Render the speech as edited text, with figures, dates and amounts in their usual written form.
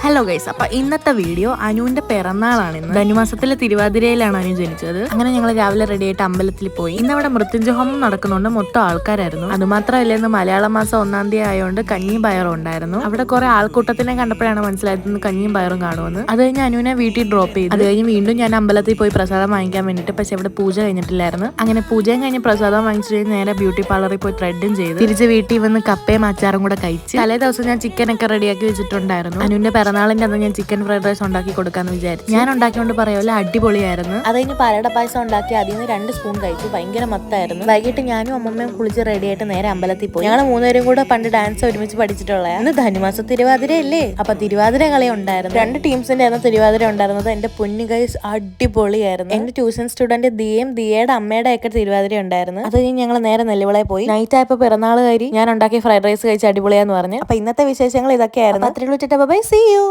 Hello guys, അപ്പൊ ഇന്നത്തെ video അനുവിന്റെ പിറന്നാളാണ്. ഇന്ന് ധനുമാസത്തിലെ തിരുവാതിരയിലാണ് അനു ജനിച്ചത്. അങ്ങനെ ഞങ്ങൾ രാവിലെ റെഡി ആയിട്ട് അമ്പലത്തിൽ പോയി. ഇന്ന് അവിടെ മൃത്യുഞ്ജയ ഹോമം നടക്കുന്നുണ്ട്. മൊത്തം ആൾക്കാരായിരുന്നു. അതുമാത്രമല്ല, ഇന്ന് മലയാള മാസം 1-ാം തീയതി ആയതുകൊണ്ട് കഞ്ഞിയും പയറും ഉണ്ടായിരുന്നു. അവിടെ കുറെ ആൾക്കൂട്ടത്തിനെ കണ്ടപ്പോഴാണ് മനസ്സിലായത് ഇന്ന് കഞ്ഞിയും പയറും കാണുമെന്ന്. അത് കഴിഞ്ഞ് അനുവിനെ വീട്ടിൽ ഡ്രോപ്പ് ചെയ്തു. അത് കഴിഞ്ഞ് വീണ്ടും ഞാൻ അമ്പലത്തിൽ പോയി പ്രസാദം വാങ്ങിക്കാൻ വേണ്ടിയിട്ട്. പക്ഷെ ഇവിടെ പൂജ കഴിഞ്ഞിട്ടില്ലായിരുന്നു. അങ്ങനെ പൂജയും കഴിഞ്ഞ് പ്രസാദം വാങ്ങിച്ചു നേരെ ബ്യൂട്ടി പാർലറിൽ പോയി ത്രെഡും ചെയ്ത് തിരിച്ച് വീട്ടിൽ വന്ന് കപ്പയും അച്ചാറും കൂടെ കഴിച്ച്. തലേ ദിവസം ഞാൻ ചിക്കൻ ഒക്കെ റെഡിയാക്കി വെച്ചിട്ടുണ്ടായിരുന്നു. അനുവിന്റെ പിറന്നാളിന്റെ അന്ന് ഞാൻ ചിക്കൻ ഫ്രൈഡ് റൈസ് ഉണ്ടാക്കി കൊടുക്കാന്ന് വിചാരിച്ചു. ഞാൻ ഉണ്ടാക്കിക്കൊണ്ട് പറയുമല്ലോ, അടിപൊളിയായിരുന്നു. അത് കഴിഞ്ഞ് പാലട പായസം ഉണ്ടാക്കി അതിൽ നിന്ന് 2 സ്പൂൺ കഴിച്ചു. ഭയങ്കര മത്തായിരുന്നു. വൈകിട്ട് ഞാനും അമ്മമ്മയും കുളിച്ച് റെഡി ആയിട്ട് നേരെ അമ്പലത്തിൽ പോയി. ഞങ്ങൾ 3 പേരും കൂടെ പണ്ട് ഡാൻസ് ഒരുമിച്ച് പഠിച്ചിട്ടുള്ള. ഇന്ന് ധനുമാസ തിരുവാതിര അല്ലേ, അപ്പൊ തിരുവാതിര കളി ഉണ്ടായിരുന്നു. 2 ടീംസിന്റെ ആയിരുന്നു തിരുവാതിര ഉണ്ടായിരുന്നത്. എന്റെ പൊന്നു ഗൈസ്, അടിപൊളിയായിരുന്നു. എന്റെ ട്യൂഷൻ സ്റ്റുഡന്റ് ദിയയുടെ അമ്മയുടെ ഒക്കെ തിരുവാതിര ഉണ്ടായിരുന്നു. അത് കഴിഞ്ഞ് ഞങ്ങൾ നേരെ നെല്ലിവളയിൽ പോയി. നൈറ്റ് ആയപ്പോ പിറന്നാൾ കാരി ഞാൻ ഉണ്ടാക്കിയ ഫ്രൈഡ് റൈസ് കഴിച്ച് അടിപൊളിയാന്ന് പറഞ്ഞു. അപ്പൊ ഇന്നത്തെ വിശേഷങ്ങൾ ഇതൊക്കെയായിരുന്നു. അത്രയുള്ളൂ. Bye, see U.